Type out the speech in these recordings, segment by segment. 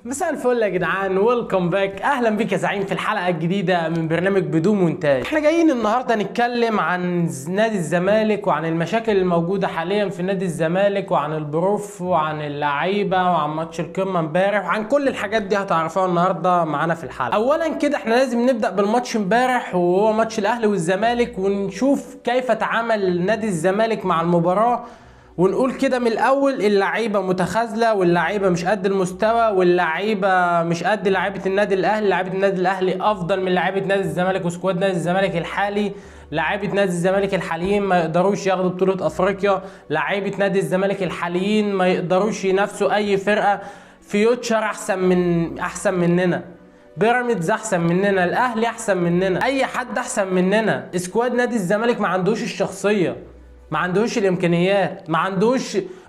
مساء الفل يا جدعان، ويلكم باك. اهلا بيك يا زعيم في الحلقه الجديده من برنامج بدون مونتاج. احنا جايين النهارده نتكلم عن نادي الزمالك وعن المشاكل الموجوده حاليا في نادي الزمالك وعن البروف وعن اللعيبه وعن ماتش القمه امبارح وعن كل الحاجات دي هتعرفوها النهارده معانا في الحلقه. اولا كده احنا لازم نبدا بالماتش امبارح وهو ماتش الاهلي والزمالك، ونشوف كيف تعامل نادي الزمالك مع المباراه، ونقول كده من الاول اللعيبه متخاذله واللعيبه مش قد المستوى واللعيبه مش قد لعيبه النادي الاهلي. لعيبه النادي الاهلي افضل من لعيبه نادي الزمالك وسكواد نادي الزمالك الحالي. لعيبه نادي الزمالك الحاليين ما يقدروش ياخدوا بطوله افريقيا. لعيبه نادي الزمالك الحاليين ما يقدروش ينافسوا اي فرقه. فيوتشر احسن مننا، بيراميدز احسن مننا، الاهلي احسن مننا، اي حد احسن مننا. سكواد نادي الزمالك ما عندوش الشخصيه، ما عندوش الامكانيات، ما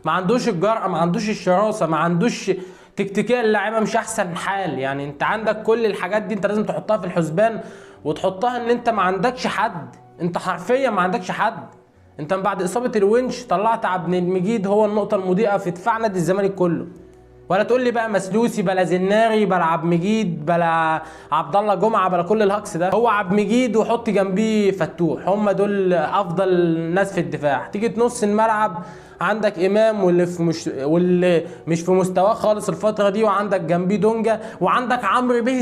عندوش الجرأة، ما عندوش الشراسة، ما عندوش تكتيكيا. اللعيبه مش احسن حال. يعني انت عندك كل الحاجات دي، انت لازم تحطها في الحسبان وتحطها ان انت ما عندكش حد. انت حرفيا ما عندكش حد. انت من بعد اصابه الونش طلعت عبد المجيد هو النقطه المضيئه في دفاع نادي الزمالك كله. ولا تقول لي بقى مسلوسي بلا زناري بلا عبد مجيد بلا عبد الله جمعه بلا كل الهكس ده. هو عبد مجيد وحط جنبيه فتوح، هم دول افضل ناس في الدفاع. تيجي نص الملعب عندك امام واللي مش في مستواه خالص الفتره دي، وعندك جنبيه دونجا، وعندك عمرو بيه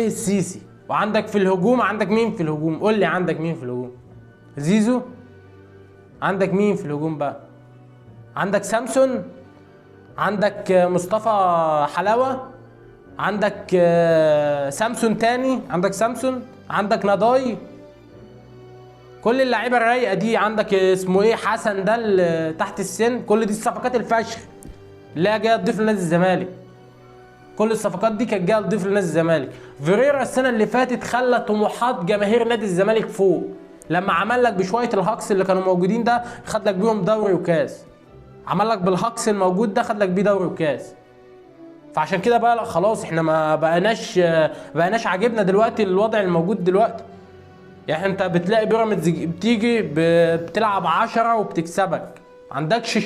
السيسي. وعندك في الهجوم عندك مين في الهجوم؟ قول لي عندك مين في الهجوم؟ زيزو. عندك مين في الهجوم بقى؟ عندك سامسون، عندك مصطفى حلاوة، عندك سامسون تاني، عندك نضاي. كل اللعيبه الرايقه دي. عندك اسمه ايه، حسن ده اللي تحت السن. كل دي الصفقات الفشخ اللي هي جايه تضيف لنادي الزمالك. كل الصفقات دي كانت جايه تضيف لنادي الزمالك. فيريرا السنه اللي فاتت خلى طموحات جماهير نادي الزمالك فوق، لما عمل لك بشويه الهكس اللي كانوا موجودين ده خد لك بيهم دوري وكاس. عمل لك بالهكس الموجود ده خد لك بيه دوري وكاس. فعشان كده بقى لا خلاص، احنا ما بقناش عاجبنا دلوقتي الوضع الموجود دلوقتي. يعني انت بتلاقي بيراميدز بتيجي بتلعب 10 وبتكسبك. ما عندكش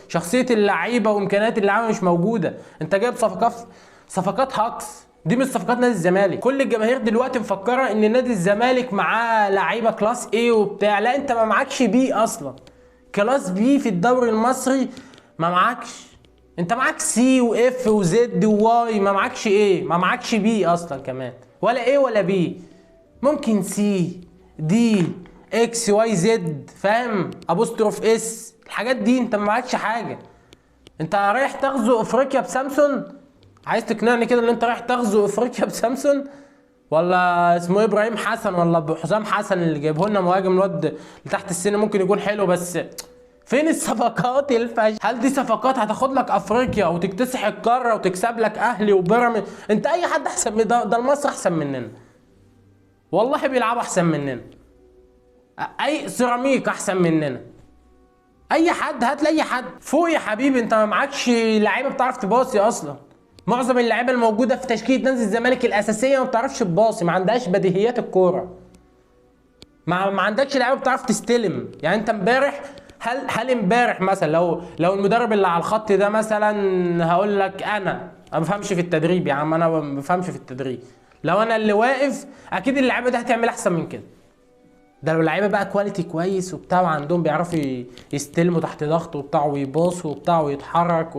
شخصيه اللعيبه وامكانيات اللعيبه مش موجوده. انت جايب صفقات هكس. دي مش صفقات نادي الزمالك. كل الجماهير دلوقتي مفكره ان نادي الزمالك معاه لعيبه كلاس ايه وبتاع. لا، انت ما معكش بي اصلا. كلاس بي في الدوري المصري ما معكش. انت معاك سي واف وزد وواي، ما معكش ايه، ما معكش بي اصلا كمان. ولا ايه ولا بي. ممكن سي دي اكس واي زد، فاهم؟ ابوستروف اس. الحاجات دي انت ما معكش حاجه. انت رايح تغزو افريقيا بسامسون؟ عايز تقنعني كده ان انت رايح تغزو افريقيا بسامسون؟ ولا اسمه ابراهيم حسن ولا حسام حسن اللي جايبه لنا مهاجم الواد اللي تحت السن ممكن يكون حلو، بس فين الصفقات الفشل؟ هل دي صفقات هتاخد لك افريقيا وتكتسح القاره وتكسب لك اهلي وبيراميدز؟ انت اي حد احسن من ده المصري احسن مننا. والله بيلعبوا احسن مننا. اي سيراميك احسن مننا. اي حد، هات لي اي حد فوق يا حبيبي. انت ما معكش لعيبه بتعرف تباصي اصلا. معظم اللعيبه الموجوده في تشكيله نادي الزمالك الاساسيه ما بتعرفش تباصي، ما عندهاش بديهيات الكوره. ما عندكش لعيبه بتعرف تستلم. يعني انت امبارح، هل امبارح مثلا لو المدرب اللي على الخط ده مثلا، هقول لك انا ما بفهمش في التدريب يا عم، انا ما بفهمش في التدريب. لو انا اللي واقف اكيد اللعيبه دي هتعمل احسن من كده. ده لو اللعيبه بقى كواليتي كويس وبتاع وعندهم بيعرفوا يستلموا تحت ضغط وبتاع ويباصوا وبتاع ويتحرك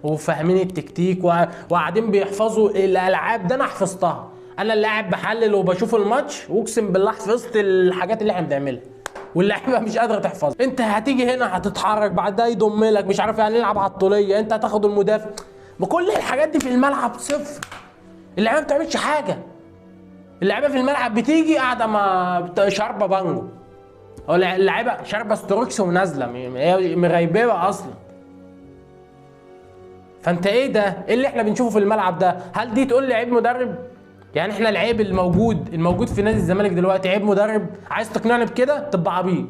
وفاهمين التكتيك وقاعدين بيحفظوا الالعاب. ده انا حفظتها. انا اللي قاعد بحلل وبشوف الماتش واقسم بالله حفظت الحاجات اللي احنا بنعملها واللعيبه مش قادره تحفظها. انت هتيجي هنا هتتحرك بعدها يضم لك مش عارف يعني نلعب على الطوليه، انت هتاخد المدافع. بكل الحاجات دي في الملعب صفر. اللعيبه ما بتعملش حاجه. اللعيبه في الملعب بتيجي قاعده ما شاربه بانجو، او اللعيبه شاربه ستروكس ونازله هي مغيبه اصلا. فانت ايه ده؟ ايه اللي احنا بنشوفه في الملعب ده؟ هل دي تقول لي عيب مدرب؟ يعني احنا العيب الموجود في نادي الزمالك دلوقتي عيب مدرب؟ عايز تقنعني بكده تبقى عبيط.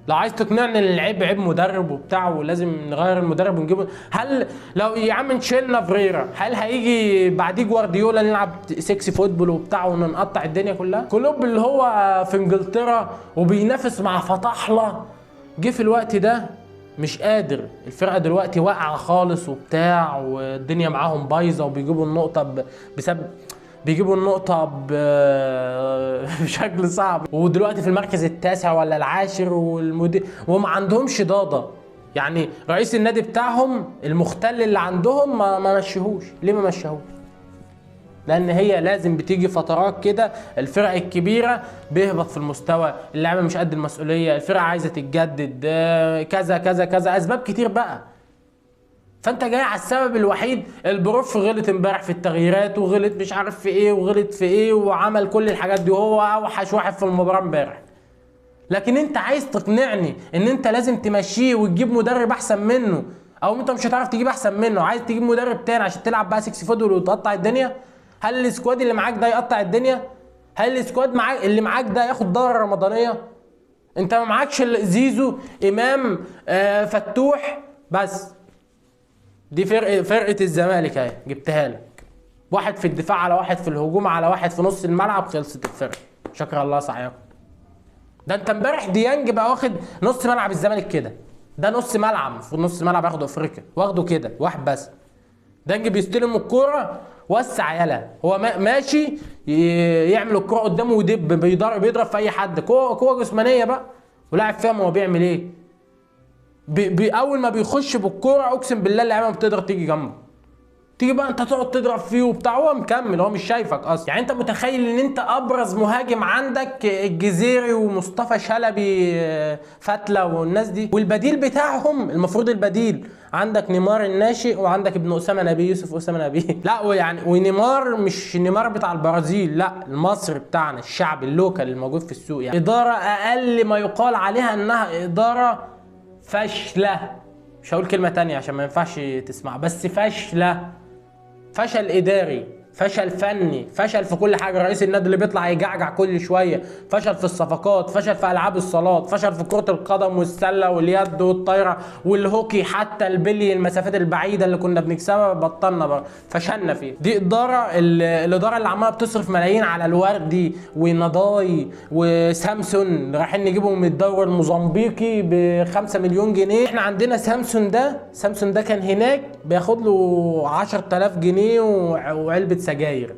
لو عايز تقنعني ان العيب عيب مدرب وبتاع ولازم نغير المدرب ونجيبه، هل لو يا عم نشيلنا فريرا هل هيجي بعديه جوارديولا نلعب سكسي فوتبول وبتاع ونقطع الدنيا كلها؟ كلوب اللي هو في انجلترا وبينافس مع فطاحله جه في الوقت ده مش قادر. الفرقه دلوقتي واقعه خالص وبتاع، والدنيا معاهم بايظه، وبيجيبوا النقطه بسبب بيجيبوا النقطة بشكل صعب، ودلوقتي في المركز التاسع ولا العاشر، والمدير وما عندهمش ضاضة. يعني رئيس النادي بتاعهم المختل اللي عندهم ما مشيهوش. ليه ما مشيهوش؟ لان هي لازم بتيجي فترات كده، الفرق الكبيره بيهبط في المستوى، اللعبه مش قد المسؤوليه، الفرقه عايزه تتجدد، كذا كذا كذا، اسباب كتير بقى. فانت جاي على السبب الوحيد. البروف غلط امبارح في التغييرات، وغلط مش عارف في ايه، وغلط في ايه، وعمل كل الحاجات دي، وهو اوحش واحد في المباراه امبارح. لكن انت عايز تقنعني ان انت لازم تمشيه وتجيب مدرب احسن منه، او انت مش هتعرف تجيب احسن منه، عايز تجيب مدرب تاني عشان تلعب بقى 6 فودول وتقطع الدنيا؟ هل السكواد اللي معاك ده يقطع الدنيا؟ هل السكواد اللي معاك ده ياخد دورة رمضانية؟ انت ما معاكش زيزو، امام، فتوح بس. دي فرقة الزمالك اهي، جبتها لك. واحد في الدفاع على واحد في الهجوم على واحد في نص الملعب، خلصت الفرقة. شكر الله سعيكم. ده انت امبارح ديانج بقى واخد نص ملعب الزمالك كده. ده نص ملعب، في نص ملعب ياخد افريقيا، واخده كده واحد بس. ديانج بيستلم الكوره، وسع يلا، هو ماشي يعمل الكوره قدامه ويدب، بيضرب في اي حد، كوره جسمانيه بقى، ولاعب فاهم هو بيعمل ايه. اول ما بيخش بالكوره اقسم بالله اللعيبه ما بتقدر تيجي جنبه. تيجي بقى انت تقعد تضرب فيه وبتاع، هو مكمل، هو مش شايفك اصلا. يعني انت متخيل ان انت ابرز مهاجم عندك الجزيري ومصطفى شلبي فتله والناس دي، والبديل بتاعهم المفروض البديل عندك نيمار الناشئ، وعندك ابن اسامه نبيه، يوسف اسامه نبيه. لا ويعني ونيمار مش نيمار بتاع البرازيل، لا المصري بتاعنا الشعبي اللوكال الموجود في السوق. يعني اداره اقل ما يقال عليها انها اداره فاشله. مش هقول كلمه تانية عشان ما ينفعش تسمع، بس فاشله. فشل اداري، فشل فني، فشل في كل حاجه. رئيس النادي اللي بيطلع يجعجع كل شويه، فشل في الصفقات، فشل في العاب الصالات، فشل في كره القدم والسله واليد والطايره والهوكي، حتى البلي المسافات البعيده اللي كنا بنكسبها بطلنا بقى، فشلنا فيه. دي الاداره اللي عماله بتصرف ملايين على الوردي ونضاي وسامسون، رايحين نجيبهم من الدوري الموزمبيقي ب 5 مليون جنيه. احنا عندنا سامسون ده كان هناك بياخد له 10000 جنيه وعلبة سجاير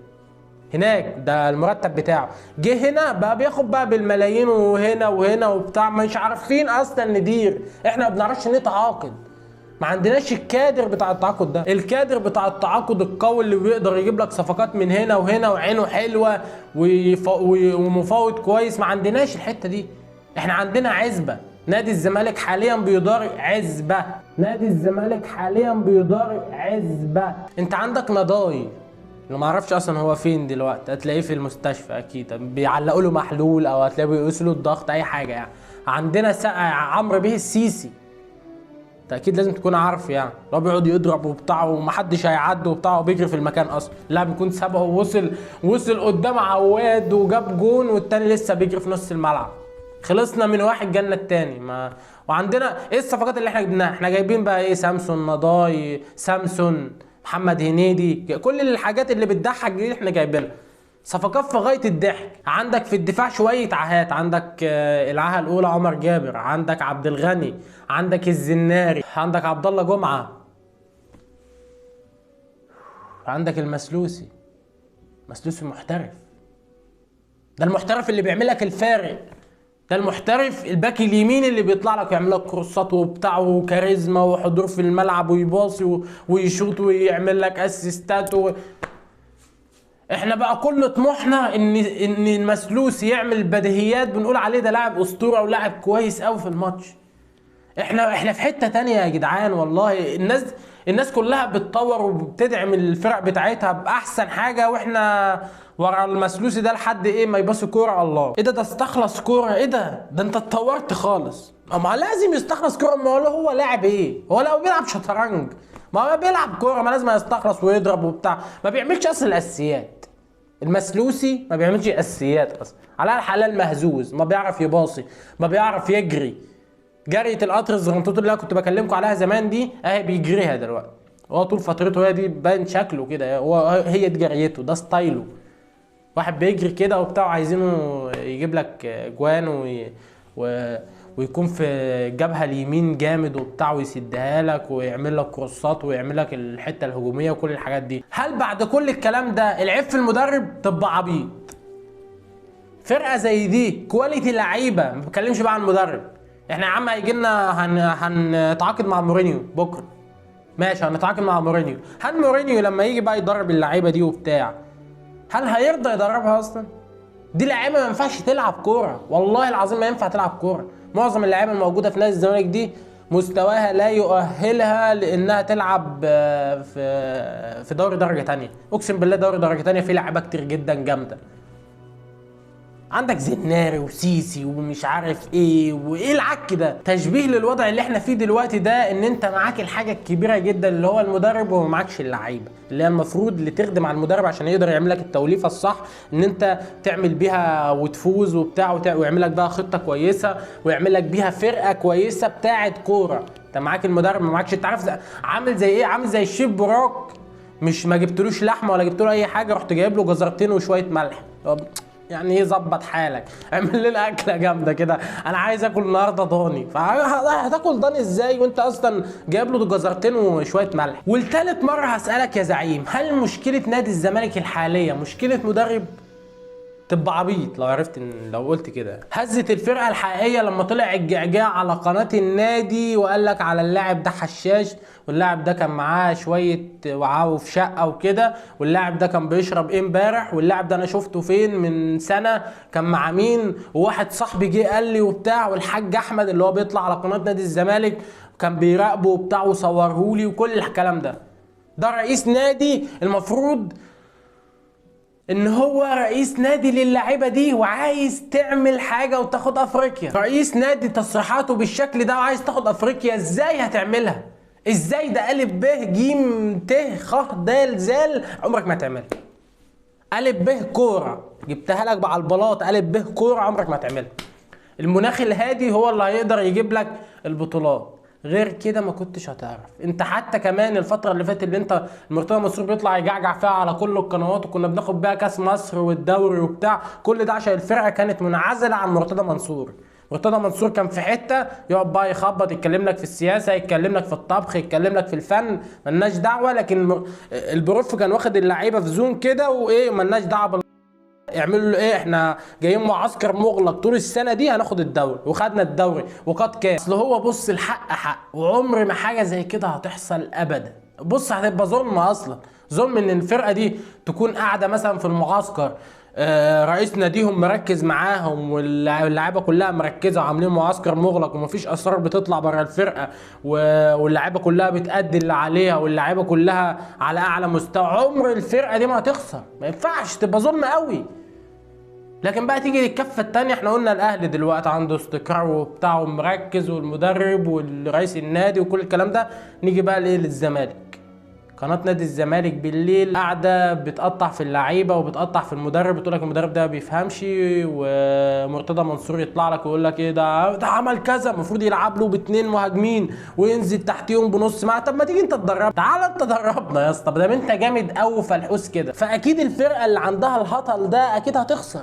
هناك، ده المرتب بتاعه. جه هنا بقى بياخد بقى بالملايين، وهنا وهنا وبتاع، مش عارفين اصلا ندير. احنا ما بنعرفش نتعاقد، ما عندناش الكادر بتاع التعاقد ده، الكادر بتاع التعاقد القوي اللي بيقدر يجيب لك صفقات من هنا وهنا، وعينه حلوه ومفاوض كويس. ما عندناش الحته دي. احنا عندنا عزبه. نادي الزمالك حاليا بيدار عزبه، نادي الزمالك حاليا بيدار عزبه. انت عندك نضاي اللي ما اعرفش اصلا هو فين دلوقتي، هتلاقيه في المستشفى اكيد، بيعلقوا له محلول او هتلاقيه بيقيسوا له الضغط، اي حاجه يعني. عندنا عمرو بيه السيسي، انت اكيد لازم تكون عارف، يعني هو بيقعد يضرب وبتاع ومحدش هيعدي وبتاع، وبيجري في المكان اصلا. لا بيكون سابه ووصل قدام عواد وجاب جون، والتاني لسه بيجري في نص الملعب. خلصنا من واحد جالنا التاني. ما وعندنا ايه الصفقات اللي احنا جبناها؟ احنا جايبين بقى ايه؟ سامسون، نضاي، سامسون، محمد هنيدي، كل الحاجات اللي بتضحك دي احنا جايبينها. صفقات في غايه الضحك. عندك في الدفاع شويه عاهات، عندك العاهه الاولى عمر جابر، عندك عبد الغني، عندك الزناري، عندك عبد الله جمعه، عندك المسلوسي محترف. ده المحترف اللي بيعمل لك الفارق. ده المحترف الباك اليمين اللي بيطلع لك يعمل لك كروسات وبتاع وكاريزما وحضور في الملعب ويباصي ويشوط ويعمل لك اسيستات احنا بقى كل طموحنا ان المسلوس يعمل بديهيات، بنقول عليه ده لاعب اسطوره ولاعب كويس قوي في الماتش. احنا في حته تانية يا جدعان والله. الناس كلها بتطور وبتدعم الفرق بتاعتها باحسن حاجه، واحنا ورا المسلوسي ده لحد ايه ما يباصي كوره. الله ايه ده استخلص كوره، ايه ده انت اتطورت خالص. ما لازم يستخلص كوره، ما هو لاعب ايه؟ هو لو بيلعب شطرنج ما هو بيلعب كوره، ما لازم يستخلص ويضرب وبتاع، ما بيعملش اصلا الاساسيات. المسلوسي ما بيعملش اساسيات اصلا، على الحلال مهزوز، ما بيعرف يباصي، ما بيعرف يجري. جريه القطر الزغنطوط اللي انا كنت بكلمكم عليها زمان دي اهي بيجريها دلوقتي. هو طول فترته هي دي باين شكله كده، هي دي جريته، ده ستايله. واحد بيجري كده وبتاع، عايزينه يجيب لك جوان ويكون في الجبهه اليمين جامد وبتاع ويسدها لك ويعمل لك كروسات ويعمل لك الحته الهجوميه وكل الحاجات دي. هل بعد كل الكلام ده العيب في المدرب؟ تبقى عبيط. فرقه زي دي كواليتي لعيبه، ما بتكلمش بقى عن المدرب. احنا يا عم هيجي لنا هنتعاقد مع مورينيو بكره، ماشي هنتعاقد مع مورينيو. هل مورينيو لما يجي بقى يدرب اللعيبه دي وبتاع هل هيرضى يدربها اصلا؟ دي لعيبه ما ينفعش تلعب كوره، والله العظيم ما ينفع تلعب كوره. معظم اللعيبه الموجوده في نادي الزمالك دي مستواها لا يؤهلها لانها تلعب في دوري درجه ثانيه. اقسم بالله دوري درجه ثانيه في لعيبه كتير جدا جامده. عندك زناري وسيسي ومش عارف ايه وايه العك ده. تشبيه للوضع اللي احنا فيه دلوقتي ده، ان انت معاك الحاجه الكبيره جدا اللي هو المدرب وما معكش اللعيبه اللي هي المفروض اللي تخدم على المدرب عشان يقدر يعمل لك التوليفه الصح ان انت تعمل بيها وتفوز وبتاع ويعمل لك بقى خطه كويسه ويعمل لك بيها فرقه كويسه بتاعه كوره. انت معاك المدرب ما معكش. انت عارف عامل زي ايه؟ عامل زي الشيف براك، مش ما جبتلوش لحمه ولا جبتله اي حاجه، رحت جايب له جزرتين وشويه ملح. يعني ايه ظبط حالك؟ اعمل لنا اكله جامده كده، انا عايز اكل النهارده ضاني. فهتاكل ضاني ازاي وانت اصلا جايب له جزرتين وشويه ملح؟ والتالت مره هسالك يا زعيم، هل مشكله نادي الزمالك الحاليه مشكله مدرب؟ تبقى عبيط لو عرفت لو قلت كده. هزت الفرقه الحقيقيه لما طلع الجعجاع على قناه النادي وقال لك على اللاعب ده حشاش، واللاعب ده كان معاه شويه وعاو في شقه وكده، واللاعب ده كان بيشرب ايه امبارح، واللاعب ده انا شفته فين من سنه كان مع مين، وواحد صاحبي جه قال لي وبتاع، والحاج احمد اللي هو بيطلع على قناه نادي الزمالك كان بيراقبه وبتاع وصورهولي وكل الكلام ده. ده رئيس نادي المفروض ان هو رئيس نادي للاعيبه دي وعايز تعمل حاجه وتاخد افريقيا. رئيس نادي تصريحاته بالشكل ده وعايز تاخد افريقيا، ازاي هتعملها؟ ازاي ده الف ب ج ت خ د ز عمرك ما هتعملها. الف ب كوره جبتها لك على البلاط، الف ب كوره عمرك ما هتعملها. المناخ الهادي هو اللي هيقدر يجيب لك البطولات، غير كده ما كنتش هتعرف. انت حتى كمان الفتره اللي فاتت اللي انت مرتضى منصور بيطلع يجعجع فيها على كل القنوات وكنا بناخد بيها كاس مصر والدوري وبتاع، كل ده عشان الفرقه كانت منعزله عن مرتضى منصور. مرتضى منصور كان في حته يقعد بقى يخبط، يتكلم لك في السياسه، يتكلم لك في الطبخ، يتكلم لك في الفن، ملناش دعوه. لكن البروف كان واخد اللعيبه في زون كده وايه، ملناش دعوه يعملوا له ايه، احنا جايين معسكر مغلق طول السنه دي هناخد الدوري، وخدنا الدوري وقد كان. اصل هو بص الحق حق، وعمر ما حاجه زي كده هتحصل ابدا. بص هتبقى ظلم اصلا، ظلم ان الفرقه دي تكون قاعده مثلا في المعسكر، رئيس ناديهم مركز معاهم واللاعيبه كلها مركزه وعاملين معسكر مغلق ومفيش اسرار بتطلع بره الفرقه، واللاعيبه كلها بتأدي اللي عليها واللاعيبه كلها على اعلى مستوى. عمر الفرقه دي ما هتخسر، ما ينفعش، تبقى ظلم قوي. لكن بقى تيجي للكفه الثانيه، احنا قلنا الاهلي دلوقتي عنده استقرار وبتاع ومركز والمدرب والرئيس النادي وكل الكلام ده. نيجي بقى لايه؟ للزمالك. قناه نادي الزمالك بالليل قاعده بتقطع في اللعيبه وبتقطع في المدرب، بتقول لك المدرب ده ما بيفهمش، ومرتضى منصور يطلع لك ويقول لك ايه ده عمل كذا، المفروض يلعب له باثنين مهاجمين وينزل تحتيهم بنص ملعب. طب ما تيجي انت تدرب، تعال انت دربنا يا اسطى، ده انت جامد قوي فالحوس كده. فاكيد الفرقه اللي عندها الهطل ده اكيد هتخسر،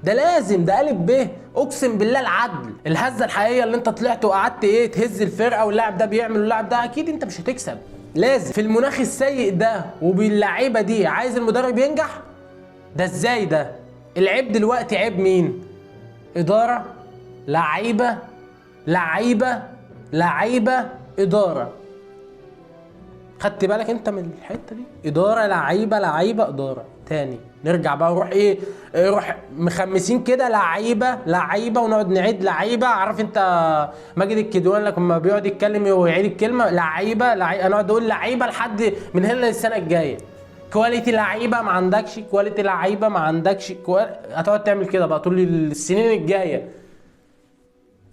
ده لازم، ده الف ب. اقسم بالله العدل. الهزه الحقيقيه اللي انت طلعت وقعدت ايه تهز الفرقه واللاعب ده بيعمل واللاعب ده، اكيد انت مش هتكسب. لازم في المناخ السيء ده وباللعيبه دي عايز المدرب ينجح؟ ده ازاي ده؟ العيب دلوقتي عيب مين؟ اداره، لعيبه، لعيبه، لعيبه، اداره. خدت بالك انت من الحته دي؟ اداره، لعيبه، لعيبه، اداره. تاني نرجع بقى نروح ايه، نروح مخمسين كده لعيبه لعيبه ونقعد نعيد لعيبه. عارف انت ماجد الكدواني لما بيقعد يتكلم ويعيد الكلمه لعيبه لعيبه، انا اقعد اقول لعيبه لحد من هنا للسنه الجايه. كواليتي لعيبه ما عندكش، كواليتي لعيبه ما عندكش، هتقعد تعمل كده بقى طول السنين الجايه.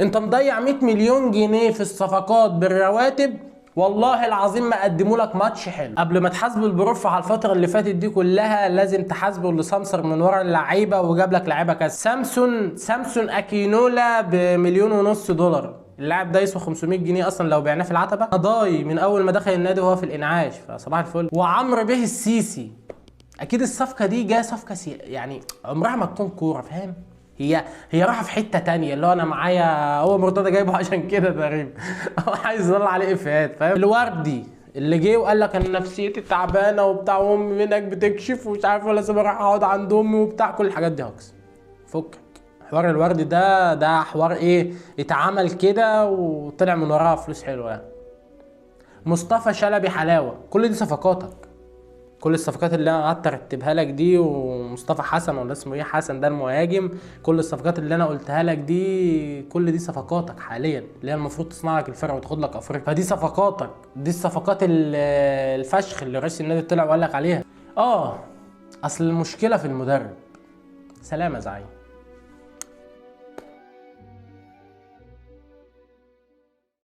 انت مضيع 100 مليون جنيه في الصفقات بالرواتب، والله العظيم ما قدموا لك ماتش حلو. قبل ما تحاسبوا البروف على الفتره اللي فاتت دي كلها لازم تحاسبوا اللي سمسر من ورا اللعيبه وجاب لك لعيبه كذا. سامسون اكينولا ب1.5 مليون. اللاعب ده يسوى 500 جنيه اصلا لو بعناه في العتبه. قضاي من اول ما دخل النادي وهو في الانعاش، فصباح الفل. وعمرو به السيسي، اكيد الصفقه دي جايه صفقه يعني عمرها ما تكون كوره، فاهم؟ هي رايحه في حته تانية، اللي هو انا معايا، هو مرتضى جايبه عشان كده تقريبا. هو عايز يطلع عليه افيهات، فاهم؟ الوردي اللي جه وقال لك انا نفسيتي تعبانه وبتاع، وامي منك بتكشف ومش عارف، ولا لازم اروح اقعد عند امي وبتاع، كل الحاجات دي هجص. فكك. حوار الوردي ده حوار ايه، اتعمل كده وطلع من وراها فلوس حلوه يعني. مصطفى شلبي حلاوه، كل دي صفقاتك. كل الصفقات اللي انا قعدت ارتبها لك دي، ومصطفى حسن ولا اسمه ايه، حسن ده المهاجم، كل الصفقات اللي انا قلتها لك دي، كل دي صفقاتك حاليا، اللي هي المفروض تصنع لك الفرق وتاخد لك افريقيا. فدي صفقاتك، دي الصفقات الفشخ اللي رئيس النادي طلع وقال لك عليها. اصل المشكله في المدرب. سلام يا زعيم.